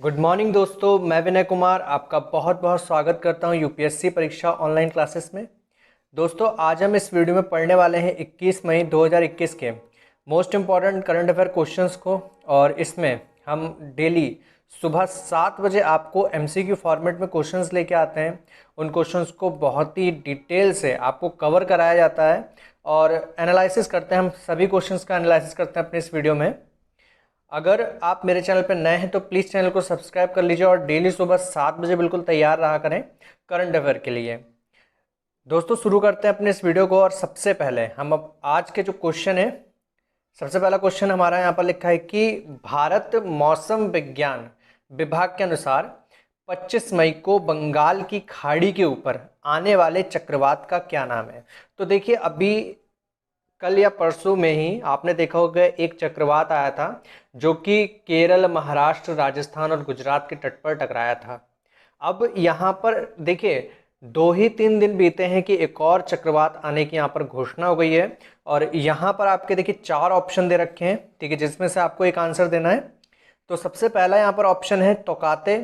Good morning दोस्तों, मैं विनय कुमार आपका बहुत बहुत स्वागत करता हूं यूपीएससी परीक्षा ऑनलाइन क्लासेस में। दोस्तों, आज हम इस वीडियो में पढ़ने वाले हैं 21 मई 2021 के most important current affair questions को। और इसमें हम डेली सुबह 7 बजे आपको एमसीक्यू फॉर्मेट में क्वेश्चंस लेके आते हैं। उन क्वेश्चंस को बहुत ही डिटेल से आपको कवर कराया जाता है और एनालिसिस करते हैं। हम सभी क्वेश्चंस का एनालिसिस करते हैं अपने इस वीडियो में। अगर आप मेरे चैनल पर नए हैं तो प्लीज़ चैनल को सब्सक्राइब कर लीजिए और डेली सुबह 7 बजे बिल्कुल तैयार रहा करें करंट अफेयर के लिए। दोस्तों, शुरू करते हैं अपने इस वीडियो को। और सबसे पहले हम अब आज के जो क्वेश्चन है, सबसे पहला क्वेश्चन हमारा यहाँ पर लिखा है कि भारत मौसम विज्ञान विभाग के अनुसार 25 मई को बंगाल की खाड़ी के ऊपर आने वाले चक्रवात का क्या नाम है। तो देखिए, अभी कल या परसों में ही आपने देखा होगा एक चक्रवात आया था जो कि केरल, महाराष्ट्र, राजस्थान और गुजरात के तट पर टकराया था। अब यहाँ पर देखिए 2 ही 3 दिन बीते हैं कि एक और चक्रवात आने की यहाँ पर घोषणा हो गई है। और यहाँ पर आपके देखिए 4 ऑप्शन दे रखे हैं, ठीक है, जिसमें से आपको एक आंसर देना है। तो सबसे पहला यहाँ पर ऑप्शन है तोकाते,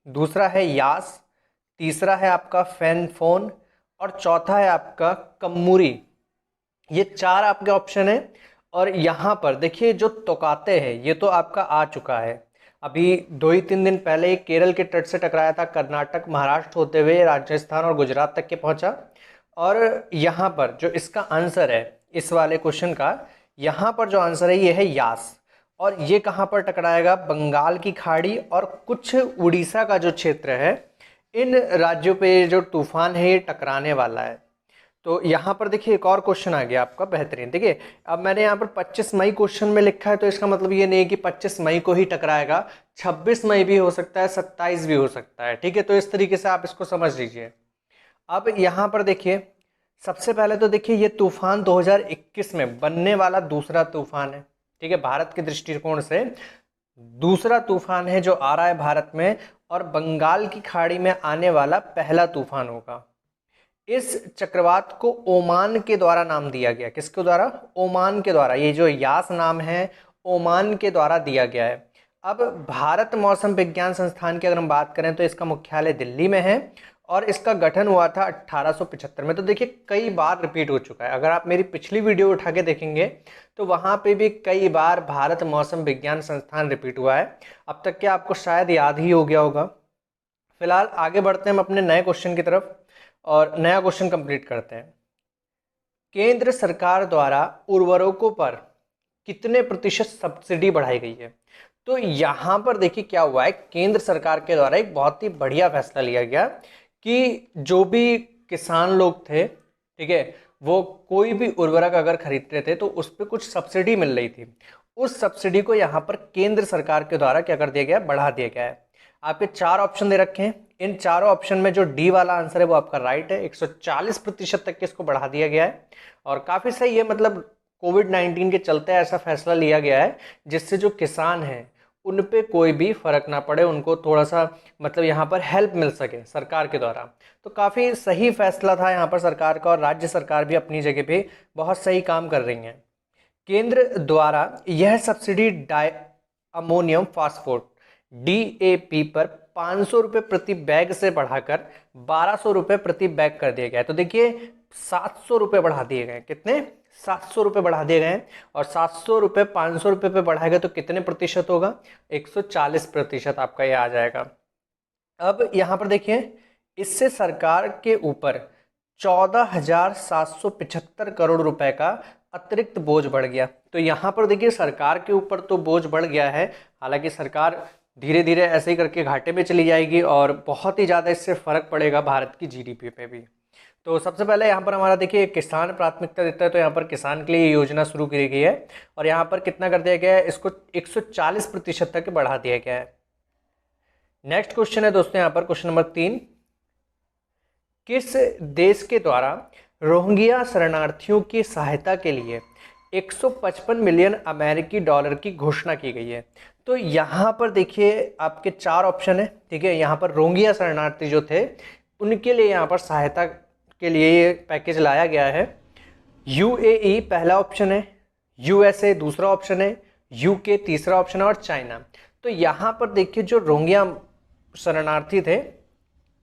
दूसरा है यास, तीसरा है आपका फैनफोन और चौथा है आपका कम्मुरी। ये 4 आपके ऑप्शन है। और यहाँ पर देखिए जो तोकाते हैं ये तो आपका आ चुका है। अभी 2 ही 3 दिन पहले ये केरल के तट से टकराया था, कर्नाटक, महाराष्ट्र होते हुए राजस्थान और गुजरात तक के पहुंचा। और यहाँ पर जो इसका आंसर है इस वाले क्वेश्चन का, यहाँ पर जो आंसर है ये है यास। और ये कहाँ पर टकराएगा? बंगाल की खाड़ी और कुछ उड़ीसा का जो क्षेत्र है, इन राज्यों पे जो तूफान है ये टकराने वाला है। तो यहाँ पर देखिए एक और क्वेश्चन आ गया आपका बेहतरीन। देखिए, अब मैंने यहाँ पर 25 मई क्वेश्चन में लिखा है, तो इसका मतलब ये नहीं है कि 25 मई को ही टकराएगा। 26 मई भी हो सकता है, 27 भी हो सकता है, ठीक है। तो इस तरीके से आप इसको समझ लीजिए। अब यहाँ पर देखिए, सबसे पहले तो देखिए ये तूफान 2021 में बनने वाला दूसरा तूफान है, ठीक है। भारत के दृष्टिकोण से दूसरा तूफान है जो आ रहा है भारत में, और बंगाल की खाड़ी में आने वाला पहला तूफान होगा। इस चक्रवात को ओमान के द्वारा नाम दिया गया। किसके द्वारा? ओमान के द्वारा। ये जो यास नाम है ओमान के द्वारा दिया गया है। अब भारत मौसम विज्ञान संस्थान की अगर हम बात करें तो इसका मुख्यालय दिल्ली में है और इसका गठन हुआ था 1875 में। तो देखिए कई बार रिपीट हो चुका है। अगर आप मेरी पिछली वीडियो उठा के देखेंगे तो वहाँ पे भी कई बार भारत मौसम विज्ञान संस्थान रिपीट हुआ है। अब तक के आपको शायद याद ही हो गया होगा। फिलहाल आगे बढ़ते हैं हम अपने नए क्वेश्चन की तरफ और नया क्वेश्चन कंप्लीट करते हैं। केंद्र सरकार द्वारा उर्वरकों पर कितने प्रतिशत सब्सिडी बढ़ाई गई है? तो यहाँ पर देखिए क्या हुआ है, केंद्र सरकार के द्वारा एक बहुत ही बढ़िया फैसला लिया गया कि जो भी किसान लोग थे, ठीक है, वो कोई भी उर्वरक अगर खरीदते थे तो उस पर कुछ सब्सिडी मिल रही थी। उस सब्सिडी को यहाँ पर केंद्र सरकार के द्वारा क्या कर दिया गया? बढ़ा दिया गया है। आपके 4 ऑप्शन दे रखे हैं। इन चारों ऑप्शन में जो डी वाला आंसर है वो आपका राइट है। 140% तक के इसको बढ़ा दिया गया है और काफ़ी सही है। मतलब कोविड-19 के चलते ऐसा फैसला लिया गया है जिससे जो किसान हैं उन पे कोई भी फर्क ना पड़े, उनको थोड़ा सा मतलब यहाँ पर हेल्प मिल सके सरकार के द्वारा। तो काफ़ी सही फैसला था यहाँ पर सरकार का, और राज्य सरकार भी अपनी जगह पे बहुत सही काम कर रही हैं। केंद्र द्वारा यह सब्सिडी डाई अमोनियम फास्फोट DAP पर 500 रुपये प्रति बैग से बढ़ाकर 1200 रुपये प्रति बैग कर दिया गया है। तो देखिए 700 रुपये बढ़ा दिए गए। कितने? 700 रुपये बढ़ा दिए गए। और 700 रुपये 500 रुपये पे बढ़ाएगा तो कितने प्रतिशत होगा? 140% आपका ये आ जाएगा। अब यहाँ पर देखिए, इससे सरकार के ऊपर 14,775 करोड़ रुपए का अतिरिक्त बोझ बढ़ गया। तो यहाँ पर देखिए सरकार के ऊपर तो बोझ बढ़ गया है, हालांकि सरकार धीरे धीरे ऐसे ही करके घाटे में चली जाएगी और बहुत ही ज़्यादा इससे फ़र्क पड़ेगा भारत की GDP पे भी। तो सबसे पहले यहाँ पर हमारा देखिए किसान प्राथमिकता देता है, तो यहाँ पर किसान के लिए योजना शुरू की गई है और यहाँ पर कितना कर दिया गया है? इसको 140% तक बढ़ा दिया गया है। नेक्स्ट क्वेश्चन है दोस्तों यहाँ पर क्वेश्चन नंबर 3। किस देश के द्वारा रोहिंग्या शरणार्थियों की सहायता के लिए 155 मिलियन अमेरिकी डॉलर की घोषणा की गई है? तो यहाँ पर देखिए आपके 4 ऑप्शन है, ठीक है। यहाँ पर रोहिंग्या शरणार्थी जो थे उनके लिए यहाँ पर सहायता के लिए ये पैकेज लाया गया है। UAE पहला ऑप्शन है, USA दूसरा ऑप्शन है, UK तीसरा ऑप्शन है और चाइना। तो यहाँ पर देखिए जो रोहिंग्या शरणार्थी थे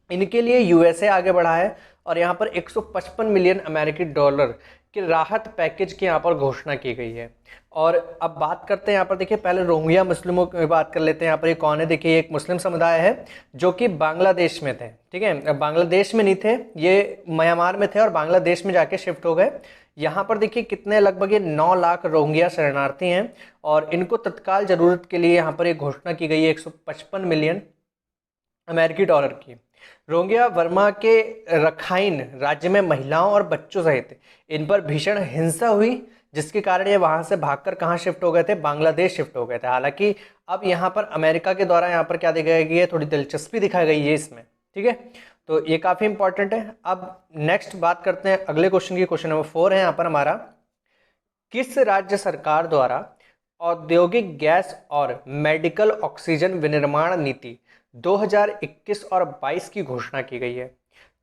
इनके लिए यूएसए आगे बढ़ा है और यहाँ पर 155 मिलियन अमेरिकी डॉलर के राहत पैकेज की यहाँ पर घोषणा की गई है। और अब बात करते हैं यहाँ पर देखिए पहले रोहिंग्या मुस्लिमों की बात कर लेते हैं। यहाँ पर ये कौन है, देखिए एक मुस्लिम समुदाय है जो कि बांग्लादेश में थे, ठीक है। बांग्लादेश में नहीं थे, ये म्यांमार में थे और बांग्लादेश में जाके शिफ्ट हो गए। यहाँ पर देखिए कितने, लगभग ये 9 लाख रोहिंग्या शरणार्थी हैं और इनको तत्काल जरूरत के लिए यहाँ पर एक घोषणा की गई है 155 मिलियन अमेरिकी डॉलर की। रोहिंग्या वर्मा के रखाइन राज्य में महिलाओं और बच्चों सहित इन पर भीषण हिंसा हुई, जिसके कारण ये वहां से भागकर कहाँ शिफ्ट हो गए थे, बांग्लादेश शिफ्ट हो गए थे। हालांकि अब यहाँ पर अमेरिका के द्वारा यहाँ पर क्या दिखाई गई है, थोड़ी दिलचस्पी दिखाई गई है इसमें, ठीक है। तो ये काफ़ी इंपॉर्टेंट है। अब नेक्स्ट बात करते हैं अगले क्वेश्चन की। क्वेश्चन नंबर 4 है यहाँ पर हमारा, किस राज्य सरकार द्वारा औद्योगिक गैस और मेडिकल ऑक्सीजन विनिर्माण नीति 2021 और 22 की घोषणा की गई है।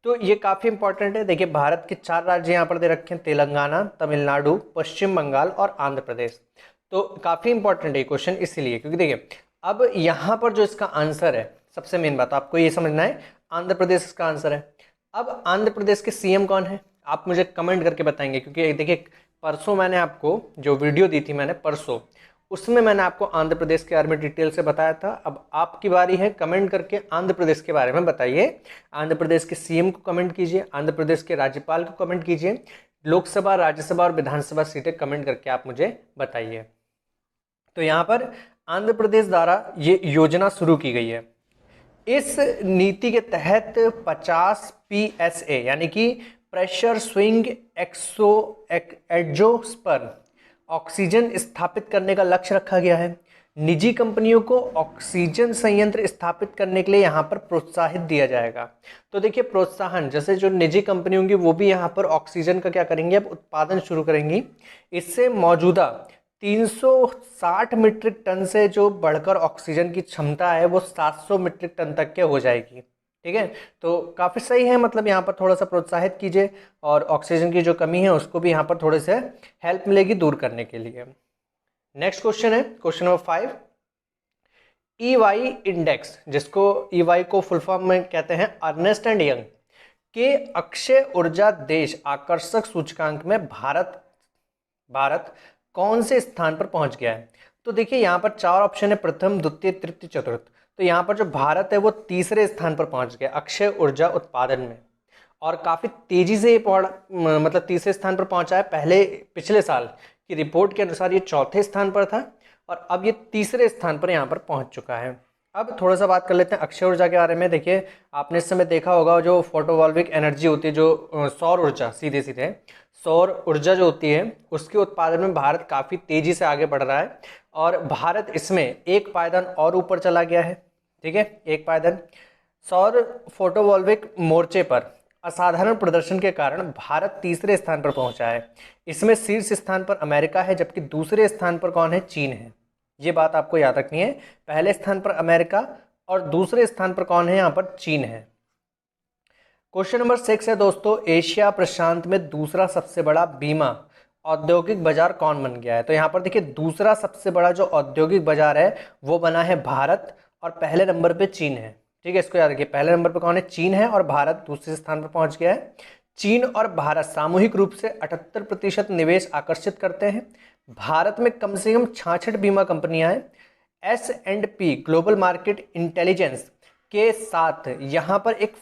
तो ये काफ़ी इंपॉर्टेंट है। देखिए भारत के 4 राज्य यहाँ पर दे रखे हैं, तेलंगाना, तमिलनाडु, पश्चिम बंगाल और आंध्र प्रदेश। तो काफ़ी इंपॉर्टेंट है क्वेश्चन इसलिए क्योंकि देखिए अब यहाँ पर जो इसका आंसर है, सबसे मेन बात आपको ये समझना है, आंध्र प्रदेश इसका आंसर है। अब आंध्र प्रदेश के सीएम कौन है, आप मुझे कमेंट करके बताएंगे, क्योंकि देखिए परसों मैंने आपको जो वीडियो दी थी मैंने परसों, उसमें मैंने आपको आंध्र प्रदेश के बारे में डिटेल से बताया था। अब आपकी बारी है, कमेंट करके आंध्र प्रदेश के बारे में बताइए। आंध्र प्रदेश के सीएम को कमेंट कीजिए, आंध्र प्रदेश के राज्यपाल को कमेंट कीजिए, लोकसभा, राज्यसभा और विधानसभा सीटें कमेंट करके आप मुझे बताइए। तो यहाँ पर आंध्र प्रदेश द्वारा ये योजना शुरू की गई है। इस नीति के तहत 50 PSA यानी कि प्रेशर स्विंग एडजोस्पर्म ऑक्सीजन स्थापित करने का लक्ष्य रखा गया है। निजी कंपनियों को ऑक्सीजन संयंत्र स्थापित करने के लिए यहाँ पर प्रोत्साहित दिया जाएगा। तो देखिए प्रोत्साहन, जैसे जो निजी कंपनी होंगी वो भी यहाँ पर ऑक्सीजन का क्या करेंगी, अब उत्पादन शुरू करेंगी। इससे मौजूदा 360 मीट्रिक टन से जो बढ़कर ऑक्सीजन की क्षमता है वो 700 मीट्रिक टन तक के हो जाएगी, ठीक है। तो काफ़ी सही है, मतलब यहाँ पर थोड़ा सा प्रोत्साहित कीजिए और ऑक्सीजन की जो कमी है उसको भी यहाँ पर थोड़े से हेल्प मिलेगी दूर करने के लिए। नेक्स्ट क्वेश्चन है क्वेश्चन नंबर 5, EY इंडेक्स, जिसको EY को फुल फॉर्म में कहते हैं अर्नेस्ट एंड यंग के अक्षय ऊर्जा देश आकर्षक सूचकांक में भारत कौन से स्थान पर पहुंच गया है। तो देखिए यहाँ पर 4 ऑप्शन है, प्रथम, द्वितीय, तृतीय, चतुर्थ। तो यहाँ पर जो भारत है वो तीसरे स्थान पर पहुंच गया अक्षय ऊर्जा उत्पादन में, और काफ़ी तेजी से मतलब तीसरे स्थान पर पहुंचा है। पहले पिछले साल की रिपोर्ट के अनुसार ये चौथे स्थान पर था और अब ये तीसरे स्थान पर यहाँ पर पहुंच चुका है। अब थोड़ा सा बात कर लेते हैं अक्षय ऊर्जा के बारे में। देखिए आपने इस समय देखा होगा जो फोटोवॉल्विक एनर्जी होती है, जो सौर ऊर्जा, सीधे सीधे सौर ऊर्जा जो होती है उसके उत्पादन में भारत काफ़ी तेज़ी से आगे बढ़ रहा है और भारत इसमें एक पायदान और ऊपर चला गया है, ठीक है, एक पायदान। सौर फोटोवॉल्विक मोर्चे पर असाधारण प्रदर्शन के कारण भारत तीसरे स्थान पर पहुंचा है। इसमें शीर्ष स्थान पर अमेरिका है जबकि दूसरे स्थान पर कौन है, चीन है। ये बात आपको याद रखनी है, पहले स्थान पर अमेरिका और दूसरे स्थान पर कौन है, यहाँ पर चीन है। क्वेश्चन नंबर 6 है दोस्तों, एशिया प्रशांत में दूसरा सबसे बड़ा बीमा औद्योगिक बाजार कौन बन गया है। तो यहाँ पर देखिए दूसरा सबसे बड़ा जो औद्योगिक बाजार है वो बना है भारत और पहले नंबर पे चीन है, ठीक है। इसको याद रखिए, पहले नंबर पे कौन है, चीन है और भारत दूसरे स्थान पर पहुंच गया है। चीन और भारत सामूहिक रूप से 78% निवेश आकर्षित करते हैं। भारत में कम से कम 66 बीमा कंपनियां हैं। S&P ग्लोबल मार्केट इंटेलिजेंस के साथ यहाँ पर एक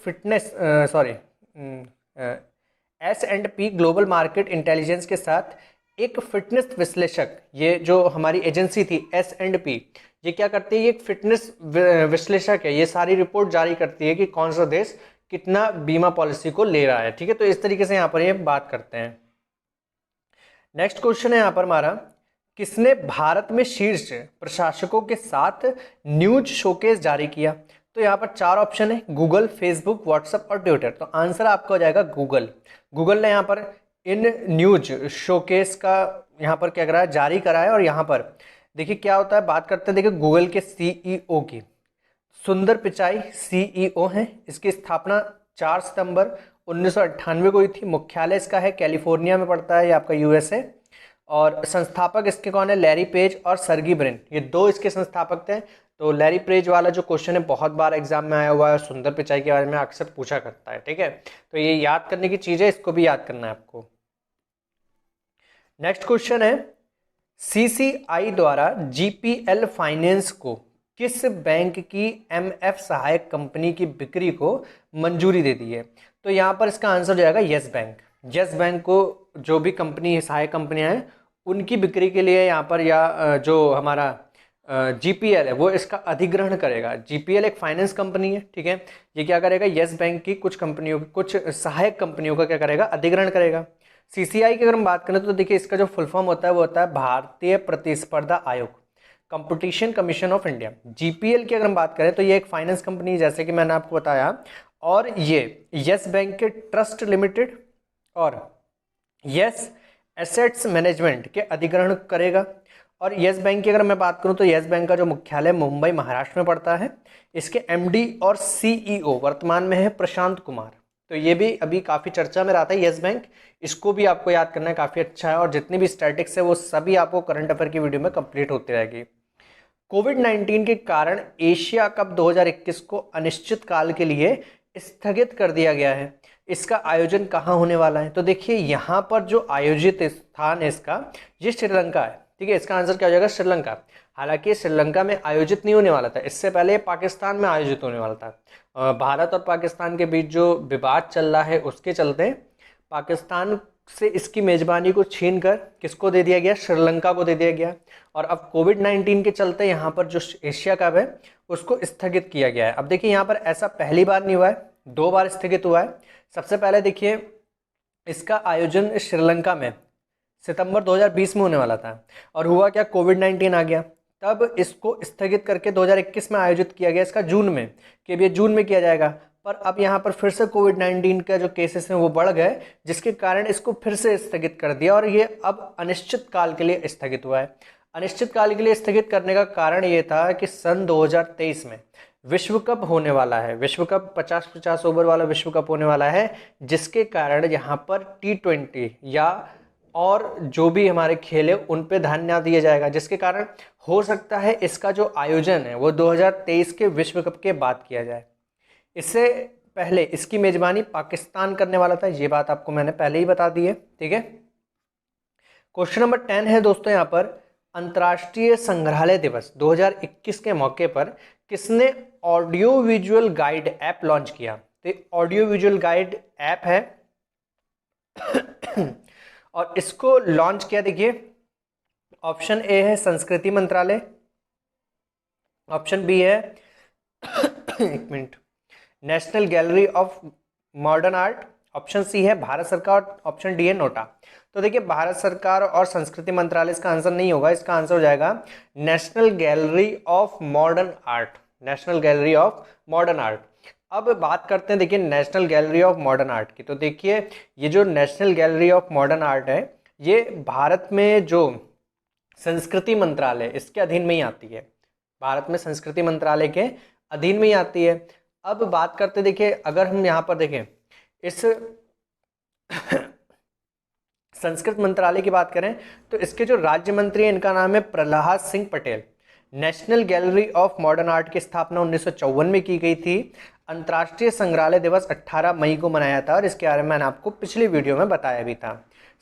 S&P ग्लोबल मार्केट इंटेलिजेंस के साथ एक फिटनेस विश्लेषक, ये जो हमारी एजेंसी थी S&P, ये क्या करती है, ये एक फिटनेस विश्लेषक है, ये सारी रिपोर्ट जारी करती है कि कौन सा देश कितना बीमा पॉलिसी को ले रहा है, ठीक है। तो इस तरीके से यहाँ पर ये बात करते हैं। नेक्स्ट क्वेश्चन है यहाँ पर हमारा, किसने भारत में शीर्ष प्रशासकों के साथ न्यूज शोकेस जारी किया। तो यहाँ पर 4 ऑप्शन है, गूगल, फेसबुक, व्हाट्सएप और ट्विटर। तो आंसर आपका हो जाएगा गूगल। गूगल ने यहाँ पर इन न्यूज शोकेस का यहाँ पर क्या करा है, जारी करा है। और यहाँ पर देखिए क्या होता है, बात करते हैं देखिए गूगल के CEO की, सुंदर पिचाई CEO हैं। इसकी स्थापना 4 सितंबर 1998 को हुई थी। मुख्यालय इसका है कैलिफोर्निया में पड़ता है, ये आपका USA। और संस्थापक इसके कौन है, लैरी पेज और सर्गी ब्रिन, ये दो इसके संस्थापक थे। तो लैरी पेज वाला जो क्वेश्चन है बहुत बार एग्जाम में आया हुआ है और सुंदर पिचाई के बारे में अक्सर पूछा करता है, ठीक है। तो ये याद करने की चीज़ है, इसको भी याद करना है आपको। नेक्स्ट क्वेश्चन है, सीसीआई द्वारा जीपीएल फाइनेंस को किस बैंक की एमएफ सहायक कंपनी की बिक्री को मंजूरी दे दी है? तो यहाँ पर इसका आंसर हो जाएगा यस बैंक। यस बैंक को जो भी कंपनी सहायक कंपनियां हैं उनकी बिक्री के लिए यहाँ पर, या जो हमारा जीपीएल है वो इसका अधिग्रहण करेगा। जीपीएल एक फाइनेंस कंपनी है, ठीक है। ये क्या करेगा, यस बैंक की कुछ कंपनियों, कुछ सहायक कंपनियों का क्या करेगा, अधिग्रहण करेगा। सीसीआई की अगर हम बात करें तो देखिए इसका जो फुल फॉर्म होता है वो होता है भारतीय प्रतिस्पर्धा आयोग, competition commission of India. GPL की अगर हम बात करें तो ये एक फाइनेंस कंपनी, जैसे कि मैंने आपको बताया, और ये यस बैंक के ट्रस्ट लिमिटेड और यस एसेट्स मैनेजमेंट के अधिग्रहण करेगा। और यस बैंक की अगर मैं बात करूं तो यस बैंक का जो मुख्यालय मुंबई महाराष्ट्र में पड़ता है। इसके एमडी और सीईओ वर्तमान में है प्रशांत कुमार। तो ये भी अभी काफ़ी चर्चा में रहा था यस बैंक, इसको भी आपको याद करना है, काफ़ी अच्छा है। और जितनी भी स्टैटिक्स है वो सभी आपको करंट अफेयर की वीडियो में कंप्लीट होती रहेगी। कोविड-19 के कारण एशिया कप 2021 को अनिश्चित काल के लिए स्थगित कर दिया गया है। इसका आयोजन कहाँ होने वाला है? तो देखिए यहाँ पर जो आयोजित स्थान है इसका, ये श्रीलंका है, ठीक है। इसका आंसर क्या हो जाएगा, श्रीलंका। हालांकि श्रीलंका में आयोजित नहीं होने वाला था, इससे पहले पाकिस्तान में आयोजित होने वाला था। भारत और पाकिस्तान के बीच जो विवाद चल रहा है उसके चलते पाकिस्तान से इसकी मेजबानी को छीन कर किसको दे दिया गया, श्रीलंका को दे दिया गया। और अब कोविड-19 के चलते यहाँ पर जो एशिया कप है उसको स्थगित किया गया है। अब देखिए यहाँ पर ऐसा पहली बार नहीं हुआ है, 2 बार स्थगित हुआ है। सबसे पहले देखिए इसका आयोजन श्रीलंका में सितंबर 2020 में होने वाला था, और हुआ क्या, कोविड-19 आ गया। तब इसको स्थगित करके 2021 में आयोजित किया गया, इसका जून में, कि ये जून में किया जाएगा। पर अब यहाँ पर फिर से कोविड-19 का जो केसेस हैं वो बढ़ गए, जिसके कारण इसको फिर से स्थगित कर दिया और ये अब अनिश्चित काल के लिए स्थगित हुआ है। अनिश्चित काल के लिए स्थगित करने का कारण ये था कि सन 2023 में विश्व कप होने वाला है। विश्व कप 50-50 ओवर वाला विश्व कप होने वाला है, जिसके कारण यहाँ पर T20 या और जो भी हमारे खेल है उन पे ध्यान ना दिया जाएगा, जिसके कारण हो सकता है इसका जो आयोजन है वो 2023 के विश्व कप के बाद किया जाए। इससे पहले इसकी मेजबानी पाकिस्तान करने वाला था, ये बात आपको मैंने पहले ही बता दी है, ठीक है। क्वेश्चन नंबर 10 है दोस्तों, यहाँ पर अंतर्राष्ट्रीय संग्रहालय दिवस 2021 के मौके पर किसने audio visual guide app launch किया? तो ऑडियो विजुअल गाइड ऐप है और इसको लॉन्च किया, देखिए ऑप्शन ए है संस्कृति मंत्रालय, ऑप्शन बी है एक minute, National Gallery of Modern Art, option C है भारत सरकार, ऑप्शन डी है नोटा। तो देखिए भारत सरकार और संस्कृति मंत्रालय इसका आंसर नहीं होगा, इसका आंसर हो जाएगा national Gallery of Modern art, national Gallery of Modern art. अब बात करते हैं देखिए national Gallery of Modern art की। तो देखिए ये जो national Gallery of Modern art है ये भारत में जो संस्कृति मंत्रालय इसके अधीन में ही आती है, भारत में संस्कृति मंत्रालय के अधीन में ही आती है। अब बात करते देखिए, अगर हम यहाँ पर देखें इस संस्कृत मंत्रालय की बात करें तो इसके जो राज्य मंत्री हैं इनका नाम है Prahlad Singh Patel. National Gallery of Modern art की स्थापना 1954 में की गई थी। अंतर्राष्ट्रीय संग्रहालय दिवस 18 मई को मनाया था और इसके बारे में मैंने आपको पिछली वीडियो में बताया भी था।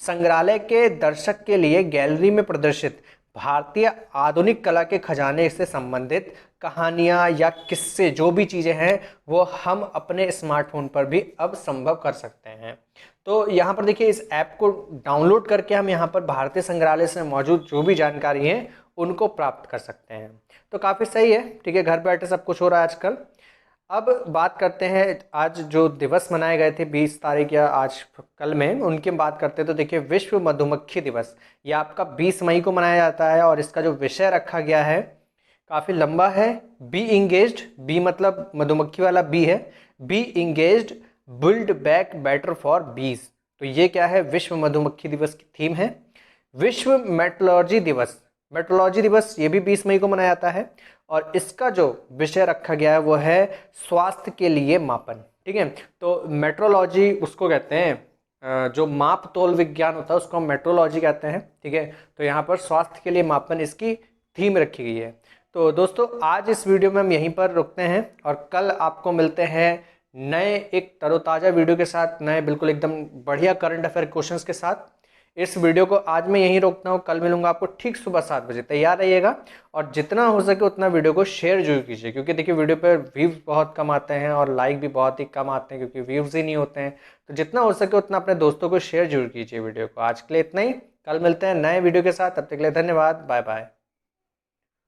संग्रहालय के दर्शक के लिए गैलरी में प्रदर्शित भारतीय आधुनिक कला के खजाने से संबंधित कहानियाँ या किस्से जो भी चीज़ें हैं वो हम अपने स्मार्टफोन पर भी अब संभव कर सकते हैं। तो यहाँ पर देखिए इस ऐप को डाउनलोड करके हम यहाँ पर भारतीय संग्रहालय से मौजूद जो भी जानकारी है उनको प्राप्त कर सकते हैं। तो काफ़ी सही है, ठीक है, घर बैठे सब कुछ हो रहा है आजकल। अब बात करते हैं आज जो दिवस मनाए गए थे 20 तारीख या आज कल में, उनकी बात करते हैं। तो देखिए विश्व मधुमक्खी दिवस ये आपका 20 मई को मनाया जाता है और इसका जो विषय रखा गया है काफ़ी लंबा है, बी इंगेज्ड, बी मतलब मधुमक्खी वाला बी है, bee engaged build back better for bees. तो ये क्या है, विश्व मधुमक्खी दिवस की थीम है। विश्व मेट्रोलॉजी दिवस, मेट्रोलॉजी दिवस ये भी 20 मई को मनाया जाता है और इसका जो विषय रखा गया है वो है स्वास्थ्य के लिए मापन, ठीक है। तो मेट्रोलॉजी उसको कहते हैं जो माप तोल विज्ञान होता है उसको हम मेट्रोलॉजी कहते हैं, ठीक है। तो यहाँ पर स्वास्थ्य के लिए मापन इसकी थीम रखी गई है। तो दोस्तों आज इस वीडियो में हम यहीं पर रुकते हैं और कल आपको मिलते हैं नए एक तरोताज़ा वीडियो के साथ, नए बिल्कुल एकदम बढ़िया करंट अफेयर क्वेश्चंस के साथ। इस वीडियो को आज मैं यहीं रोकता हूँ, कल मिलूंगा आपको ठीक सुबह 7 बजे। तैयार रहिएगा और जितना हो सके उतना वीडियो को शेयर जरूर कीजिए, क्योंकि देखिए वीडियो पर व्यूज़ बहुत कम आते हैं और लाइक भी बहुत ही कम आते हैं क्योंकि व्यूज़ ही नहीं होते हैं। तो जितना हो सके उतना अपने दोस्तों को शेयर जरूर कीजिए वीडियो को। आज के लिए इतना ही, कल मिलते हैं नए वीडियो के साथ, तब तक के लिए धन्यवाद, बाय बाय।